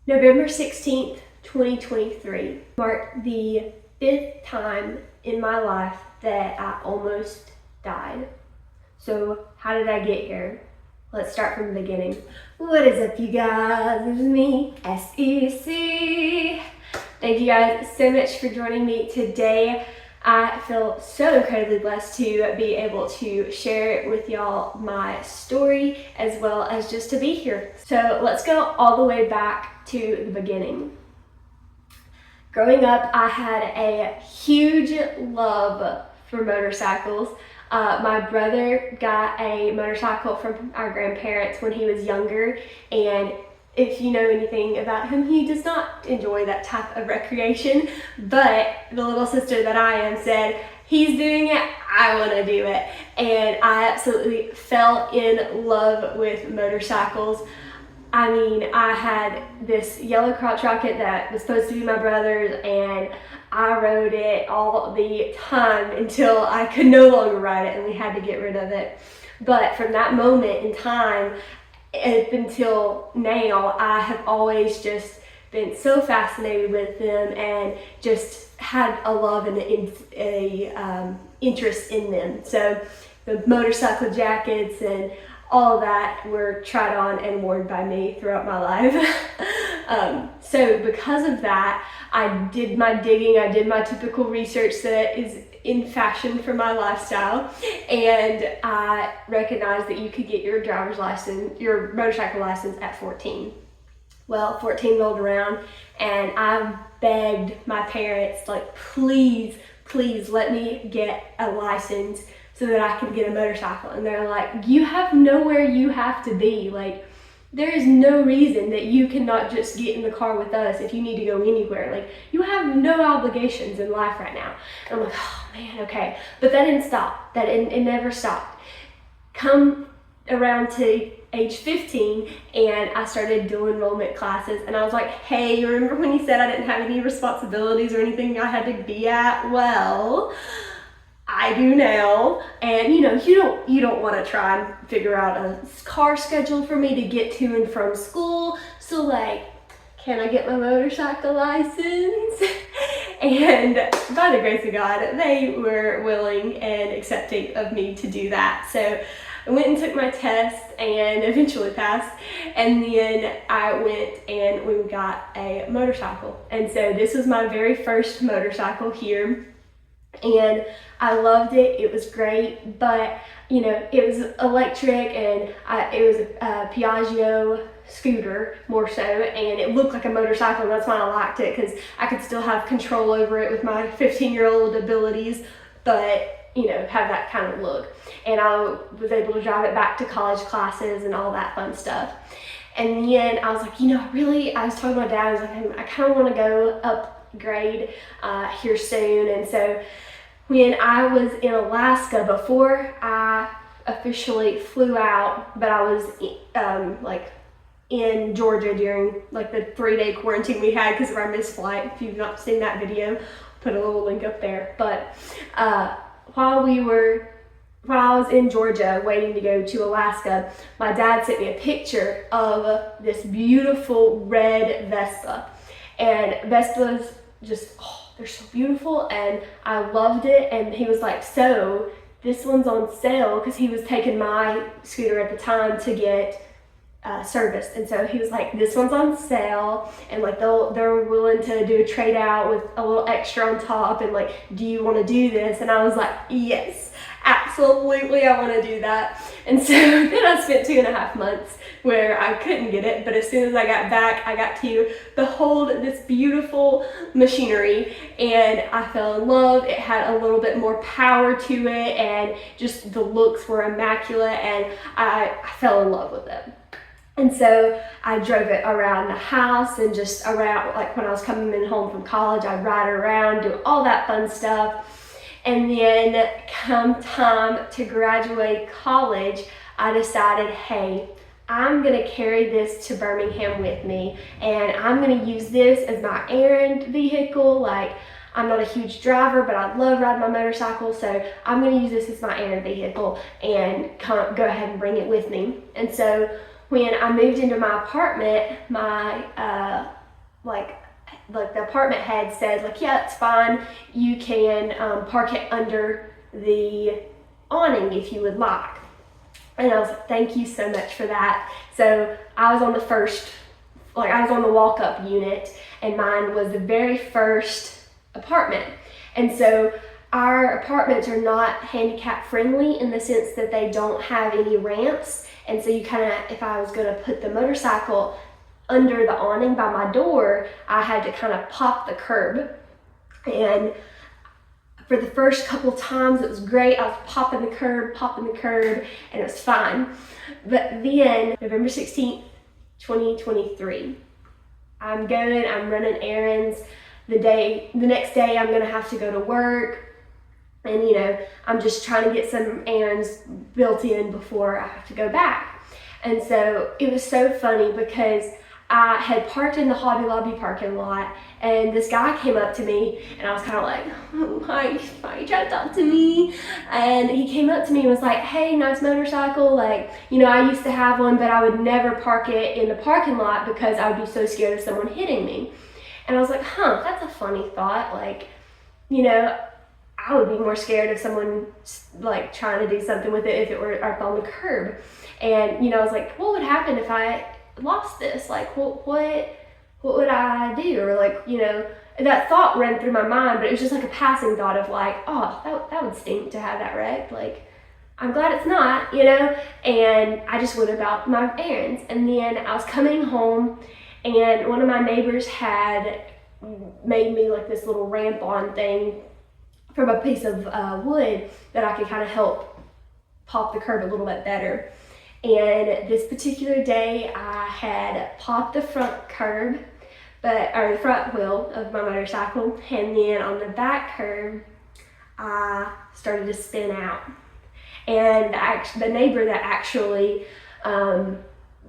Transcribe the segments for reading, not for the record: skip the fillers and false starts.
November 16th, 2023 marked the 5th time in my life that I almost died. So how did I get here? Let's start from the beginning. What is up, you guys? It's me, SEC. Thank you guys so much for joining me today. I feel so incredibly blessed to be able to share with y'all my story as well as just to be here. So let's go all the way back to the beginning. Growing up, I had a huge love for motorcycles. My brother got a motorcycle from our grandparents when he was younger, and if you know anything about him, he does not enjoy that type of recreation, but the little sister that I am said, he's doing it, I want to do it. And I absolutely fell in love with motorcycles. I mean, I had this yellow crotch rocket that was supposed to be my brother's, and I rode it all the time until I could no longer ride it and we had to get rid of it. But from that moment in time up until now, I have always just been so fascinated with them and just had a love and a interest in them. So the motorcycle jackets and all of that were tried on and worn by me throughout my life. So because of that, I did my digging, I did my typical research that is in fashion for my lifestyle, and I recognized that you could get your driver's license, your motorcycle license at 14. Well, 14 rolled around and I begged my parents, like, please let me get a license so that I can get a motorcycle. And they're like, you have nowhere you have to be. Like, there is no reason that you cannot just get in the car with us if you need to go anywhere. Like, you have no obligations in life right now. And I'm like, oh man, okay. But that didn't stop. It never stopped. Come around to age 15 and I started dual enrollment classes, and I was like, hey, you remember when you said I didn't have any responsibilities or anything I had to be at? Well, I do now. And you don't want to try and figure out a car schedule for me to get to and from school. So like, can I get my motorcycle license? And by the grace of God, they were willing and accepting of me to do that. So I went and took my test and eventually passed. And then I went and we got a motorcycle. And so this was my very first motorcycle here. And I loved it. It was great, but it was electric, and it was a Piaggio scooter more so, and it looked like a motorcycle, and that's why I liked it, because I could still have control over it with my 15-year-old abilities, but have that kind of look. And I was able to drive it back to college classes and all that fun stuff. And then I was like, I was talking to my dad, I was like, I kind of want to go upgrade here soon. And so when I was in Alaska, before I officially flew out, but I was in Georgia during like the 3-day quarantine we had because of our missed flight. If you've not seen that video, I'll put a little link up there. But while I was in Georgia waiting to go to Alaska, my dad sent me a picture of this beautiful red Vespa. And Vespas just, they're so beautiful, and I loved it. And he was like, so this one's on sale, because he was taking my scooter at the time to get serviced. And so he was like, this one's on sale, and like they're willing to do a trade out with a little extra on top, and like, do you want to do this? And I was like, yes, absolutely, I want to do that. And so then I spent 2.5 months where I couldn't get it, but as soon as I got back, I got to behold this beautiful machinery, and I fell in love. It had a little bit more power to it, and just the looks were immaculate, and I fell in love with it. And so I drove it around the house, and just around, like when I was coming in home from college, I'd ride it around, do all that fun stuff. And then come time to graduate college, I decided, hey, I'm gonna carry this to Birmingham with me, and I'm gonna use this as my errand vehicle. Like, I'm not a huge driver, but I love riding my motorcycle, so I'm gonna use this as my errand vehicle and go ahead and bring it with me. And so when I moved into my apartment, my like the apartment head said, like, yeah, it's fine. You can park it under the awning if you would like. And I was like, thank you so much for that. So I was on the first, like I was on the walk-up unit, and mine was the very first apartment. And so our apartments are not handicap friendly in the sense that they don't have any ramps. And so you kind of, if I was gonna put the motorcycle under the awning by my door, I had to kind of pop the curb. And for the first couple times, it was great. I was popping the curb, and it was fine. But then, November 16th, 2023, I'm running errands. The next day, I'm gonna have to go to work. And I'm just trying to get some errands built in before I have to go back. And so it was so funny because I had parked in the Hobby Lobby parking lot, and this guy came up to me, and I was kind of like, why are you trying to talk to me? And he came up to me and was like, hey, nice motorcycle. Like, I used to have one, but I would never park it in the parking lot because I would be so scared of someone hitting me. And I was like, that's a funny thought. Like, I would be more scared of someone like trying to do something with it if it were up on the curb. And I was like, what would happen if I lost this? Like, what would I do? Or like, that thought ran through my mind, but it was just like a passing thought of like, oh, that would stink to have that wrecked. Like, I'm glad it's not, and I just went about my errands. And then I was coming home, and one of my neighbors had made me like this little ramp on thing from a piece of wood that I could kind of help pop the curb a little bit better. And this particular day, I had popped the front curb, or the front wheel of my motorcycle, and then on the back curb, I started to spin out. And the neighbor that actually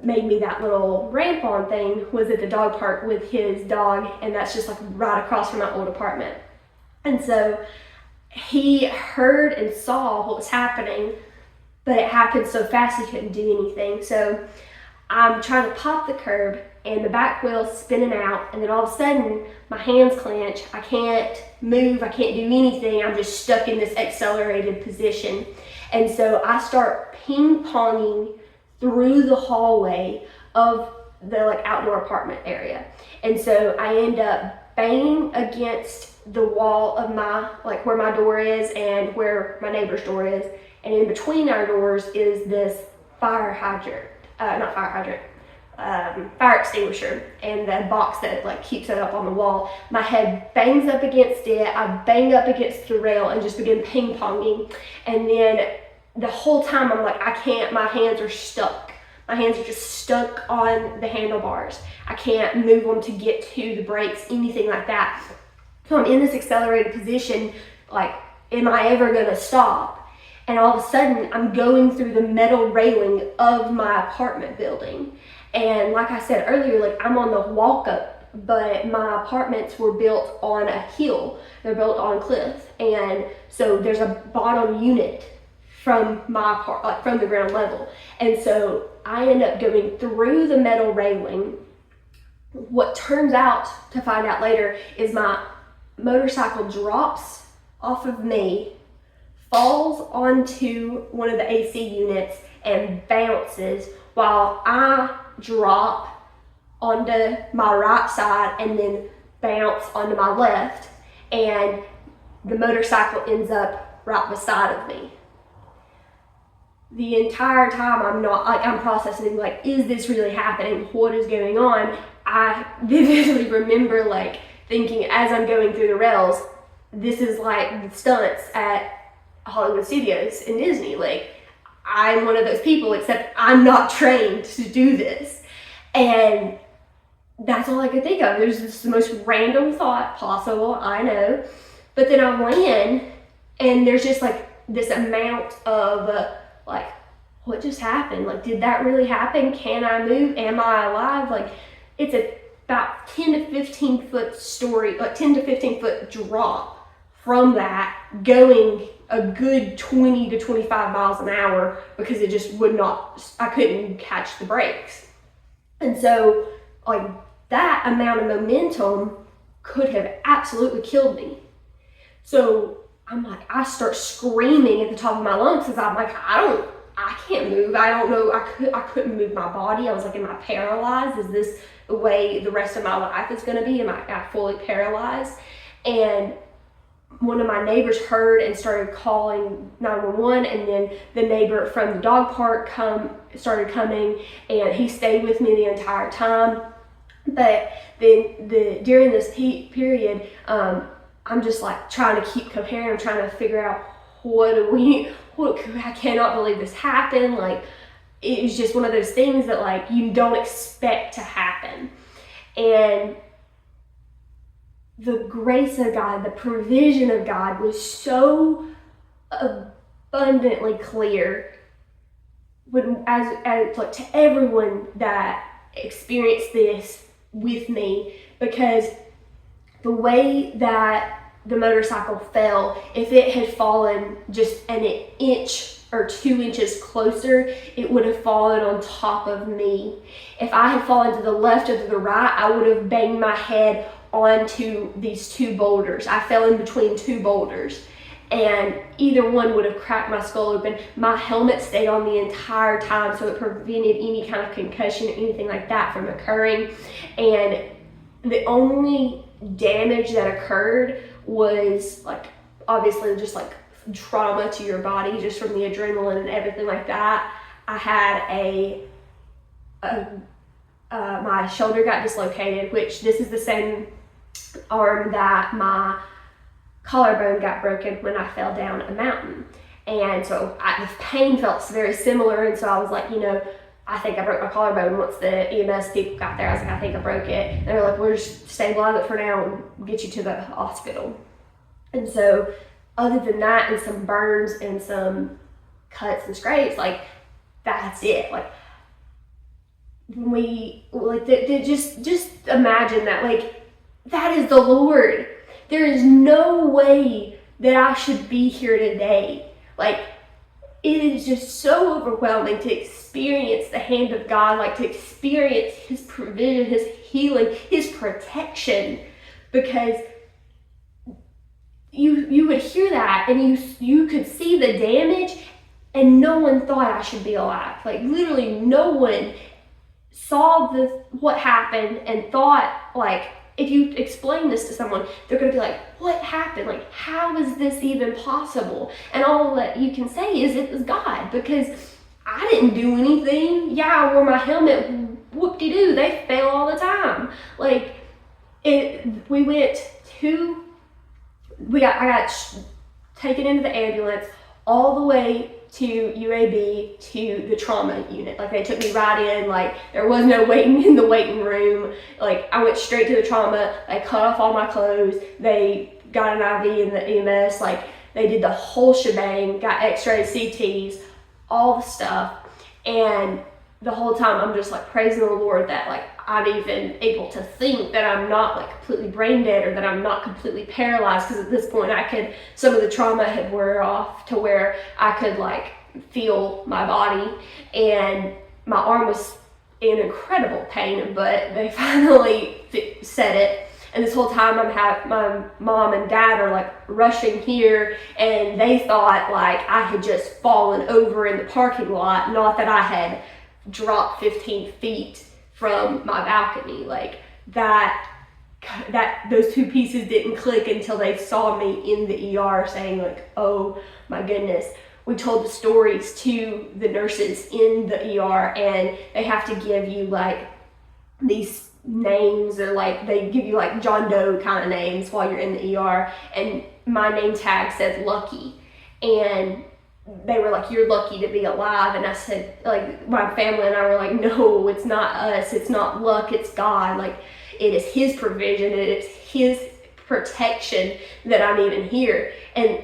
made me that little ramp on thing was at the dog park with his dog, and that's just like right across from my old apartment. And so he heard and saw what was happening, but it happened so fast he couldn't do anything. So I'm trying to pop the curb, and the back wheel's spinning out, and then all of a sudden my hands clench. I can't move, I can't do anything. I'm just stuck in this accelerated position. And so I start ping-ponging through the hallway of the like outdoor apartment area. And so I end up banging against the wall of my, like where my door is and where my neighbor's door is. And in between our doors is this fire extinguisher, and the box that like keeps it up on the wall. My head bangs up against it, I bang up against the rail and just begin ping-ponging. And then the whole time I'm like, I can't, my hands are stuck. My hands are just stuck on the handlebars. I can't move them to get to the brakes, anything like that. So I'm in this accelerated position, like, am I ever gonna stop? And all of a sudden, I'm going through the metal railing of my apartment building. And like I said earlier, like I'm on the walk up, but my apartments were built on a hill. They're built on a cliff. And so there's a bottom unit from my from the ground level. And so I end up going through the metal railing. What turns out to find out later is my motorcycle drops off of me, falls onto one of the AC units and bounces, while I drop onto my right side and then bounce onto my left, and the motorcycle ends up right beside of me. The entire time I'm processing, like, is this really happening? What is going on? I vividly remember like thinking as I'm going through the rails, this is like the stunts at Hollywood Studios in Disney. Like, I'm one of those people, except I'm not trained to do this. And that's all I could think of. There's just the most random thought possible, I know. But then I land, and there's just like this amount of like, what just happened? Like, did that really happen? Can I move? Am I alive? Like, it's about 10 to 15 foot drop from that going a good 20 to 25 miles an hour because it just would not, I couldn't catch the brakes. And so like that amount of momentum could have absolutely killed me. So I'm like, I start screaming at the top of my lungs because I'm like, I can't move. I don't know. I couldn't move my body. I was like, am I paralyzed? Is this the way the rest of my life is going to be? Am I fully paralyzed? And one of my neighbors heard and started calling 911, and then the neighbor from the dog park started coming, and he stayed with me the entire time. But then during this period, I'm just like trying to keep comparing. I'm trying to figure out I cannot believe this happened. Like, it was just one of those things that like you don't expect to happen. And the grace of God, the provision of God was so abundantly clear as like to everyone that experienced this with me, because the way that the motorcycle fell, if it had fallen just an inch or 2 inches closer, it would have fallen on top of me. If I had fallen to the left or to the right, I would have banged my head onto these two boulders. I fell in between two boulders, and either one would have cracked my skull open. My helmet stayed on the entire time, so it prevented any kind of concussion or anything like that from occurring. And the only damage that occurred was like obviously just like trauma to your body just from the adrenaline and everything like that. I had my shoulder got dislocated, which this is the same arm that my collarbone got broken when I fell down a mountain. And so the pain felt very similar, and so I was like, I think I broke my collarbone. Once the EMS people got there, I was like, I think I broke it. And they're like, we'll just stabilize it for now and get you to the hospital. And so other than that, and some burns and some cuts and scrapes, like that's it. Like just imagine that, like that is the Lord. There is no way that I should be here today. Like, it is just so overwhelming to experience the hand of God, like to experience His provision, His healing, His protection, because you would hear that and you could see the damage, and no one thought I should be alive. Like literally no one saw what happened and thought, like, if you explain this to someone, they're going to be like, what happened? Like, how is this even possible? And all that you can say is it was God, because I didn't do anything. Yeah, I wore my helmet, whoop-de-doo, they fail all the time. Like, I got taken into the ambulance all the way to UAB to the trauma unit. Like, they took me right in. Like, there was no waiting in the waiting room. Like, I went straight to the trauma. They cut off all my clothes. They got an IV in the EMS. Like, they did the whole shebang, got x-rays, CTs, all the stuff. And the whole time I'm just like praising the Lord that like I'm even able to think, that I'm not like completely brain dead, or that I'm not completely paralyzed, because at this point some of the trauma had wore off to where I could like feel my body, and my arm was in incredible pain, but they finally set it. And this whole time my mom and dad are like rushing here, and they thought like I had just fallen over in the parking lot, not that I had dropped 15 feet from my balcony. Like that those two pieces didn't click until they saw me in the ER saying like, oh my goodness. We told the stories to the nurses in the ER, and they have to give you like these names, or like they give you like John Doe kind of names while you're in the ER, and my name tag says Lucky, and they were like, you're lucky to be alive. And I said, like, my family and I were like, no, it's not us, it's not luck, it's God. Like, it is His provision, it is His protection that I'm even here. And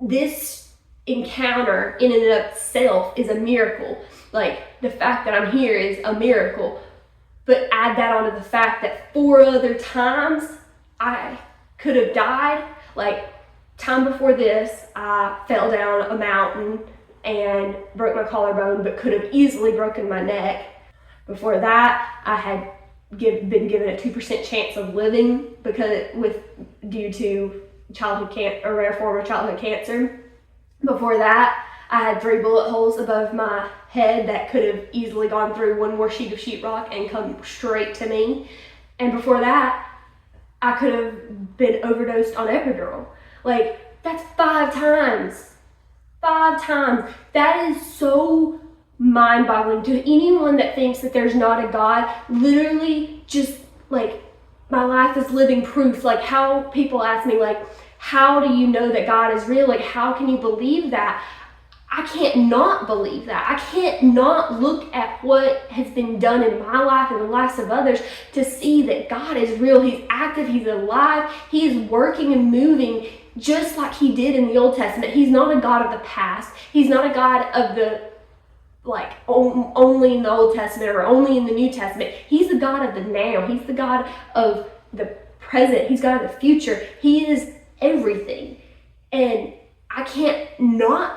this encounter in and of itself is a miracle. Like, the fact that I'm here is a miracle. But add that onto the fact that 4 other times I could have died. Like, time before this, I fell down a mountain and broke my collarbone, but could have easily broken my neck. Before that, I had been given a 2% chance of living due to a rare form of childhood cancer. Before that, I had 3 bullet holes above my head that could have easily gone through one more sheet of sheetrock and come straight to me. And before that, I could have been overdosed on epidural. Like, that's 5 times. 5 times. That is so mind-boggling to anyone that thinks that there's not a God. Literally, just like, my life is living proof. Like, how people ask me, like, how do you know that God is real? Like, how can you believe that? I can't not believe that. I can't not look at what has been done in my life and the lives of others to see that God is real. He's active. He's alive. He is working and moving just like he did in the Old Testament. He's not a God of the past. He's not a God of the, like, only in the Old Testament or only in the New Testament. He's the God of the now. He's the God of the present. He's God of the future. He is everything. And I can't not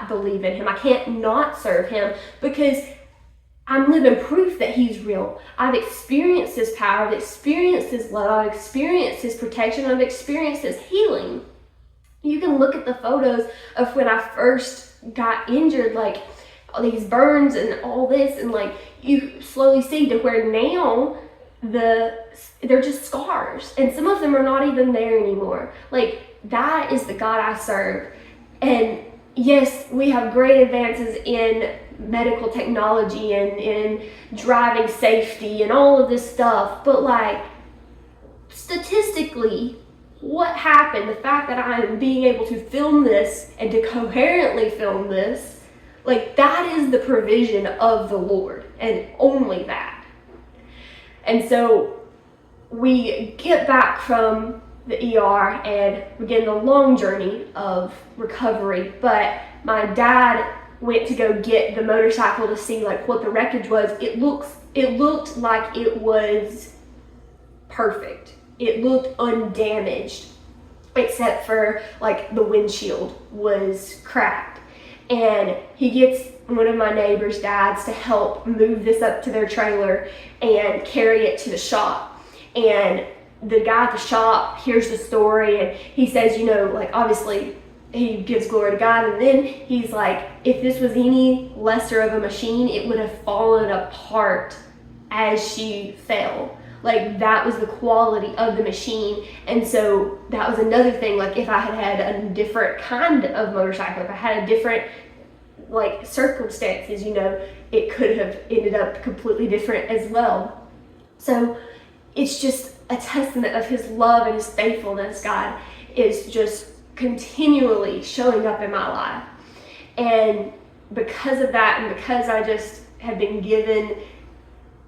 believe in him. I can't not serve him because I'm living proof that he's real. I've experienced his power. I've experienced his love. I've experienced his protection. I've experienced his healing. You can look at the photos of when I first got injured, like all these burns and all this, and like you slowly see to where now they're just scars, and some of them are not even there anymore. Like, that is the God I serve. And yes, we have great advances in medical technology and in driving safety and all of this stuff, but like, statistically, what happened, the fact that I am being able to film this and to coherently film this, like, that is the provision of the Lord, and only that. And so we get back from the ER and begin the long journey of recovery, but my dad went to go get the motorcycle to see like what the wreckage was. It looked like it was perfect. It looked undamaged, except for like the windshield was cracked. And he gets one of my neighbor's dads to help move this up to their trailer and carry it to the shop. And the guy at the shop hears the story and he says, like, obviously he gives glory to God. And then he's like, if this was any lesser of a machine, it would have fallen apart as she fell. Like, that was the quality of the machine. And so that was another thing. Like, if I had had a different kind of motorcycle, if I had a different like circumstances, it could have ended up completely different as well. So it's just a testament of his love and his faithfulness. God is just continually showing up in my life. And because of that, and because I just have been given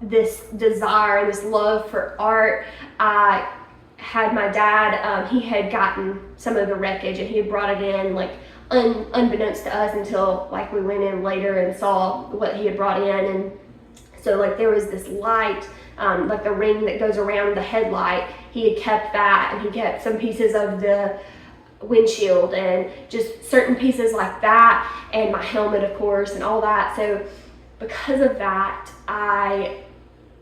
this desire and this love for art, I had my dad, he had gotten some of the wreckage and he had brought it in, like, unbeknownst to us until like we went in later and saw what he had brought in. And so like there was this light, like the ring that goes around the headlight. He had kept that, and he kept some pieces of the windshield and just certain pieces like that, and my helmet, of course, and all that. So because of that, I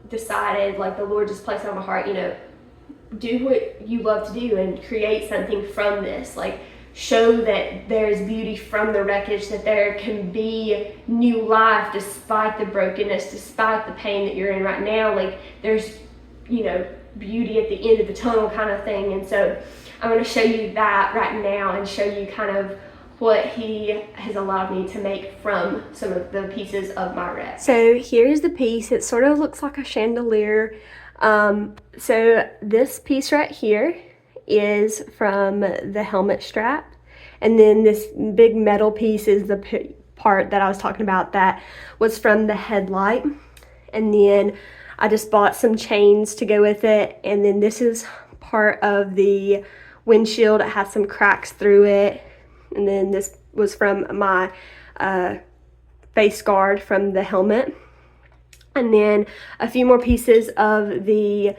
decided, like, the Lord just placed it on my heart, do what you love to do and create something from this. Like, show that there's beauty from the wreckage, that there can be new life despite the brokenness, despite the pain that you're in right now. Like, there's, beauty at the end of the tunnel kind of thing. And so I'm going to show you that right now and show you kind of what he has allowed me to make from some of the pieces of my wreck. So here's the piece. It sort of looks like a chandelier. So this piece right here is from the helmet strap, and then this big metal piece is the part that I was talking about that was from the headlight. And then I just bought some chains to go with it, and then this is part of the windshield. It has some cracks through it, and then this was from my face guard from the helmet. And then a few more pieces of the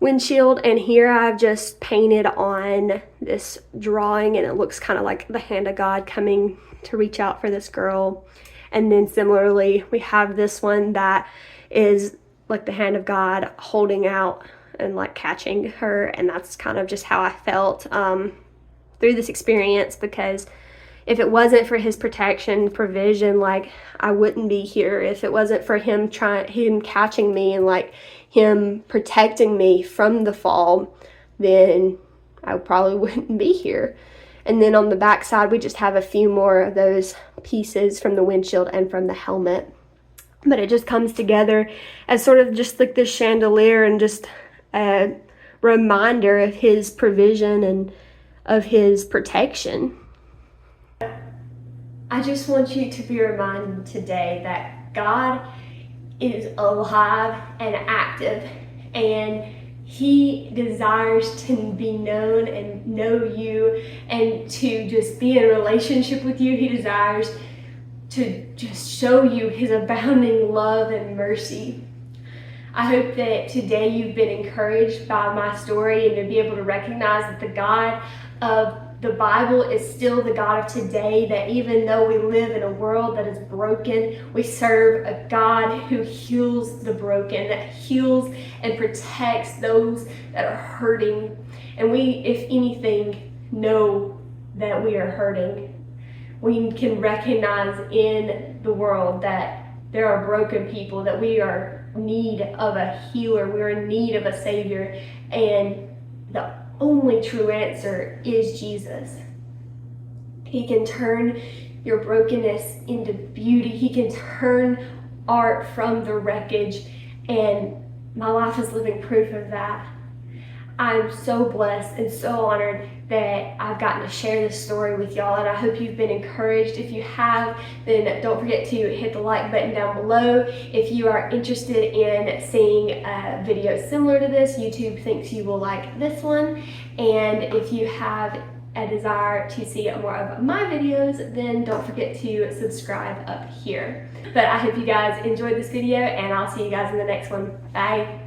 windshield, and here I've just painted on this drawing, and it looks kind of like the hand of God coming to reach out for this girl. And then similarly, we have this one that is like the hand of God holding out and like catching her, and that's kind of just how I felt through this experience, because if it wasn't for his protection, provision, like I wouldn't be here. If it wasn't for him catching me and like him protecting me from the fall, then I probably wouldn't be here. And then on the back side, we just have a few more of those pieces from the windshield and from the helmet. But it just comes together as sort of just like this chandelier and just a reminder of his provision and of his protection. I just want you to be reminded today that God is alive and active, and he desires to be known and know you and to just be in a relationship with you. He desires to just show you his abounding love and mercy. I hope that today you've been encouraged by my story and to be able to recognize that the God of the Bible is still the God of today, that even though we live in a world that is broken, we serve a God who heals the broken, that heals and protects those that are hurting. And we, if anything, know that we are hurting. We can recognize in the world that there are broken people, that we are in need of a healer, we are in need of a Savior, and the only true answer is Jesus. He can turn your brokenness into beauty. He can turn art from the wreckage, and my life is living proof of that. I'm so blessed and so honored that I've gotten to share this story with y'all, and I hope you've been encouraged. If you have, then don't forget to hit the like button down below. If you are interested in seeing a video similar to this, YouTube thinks you will like this one. And if you have a desire to see more of my videos, then don't forget to subscribe up here. But I hope you guys enjoyed this video, and I'll see you guys in the next one. Bye.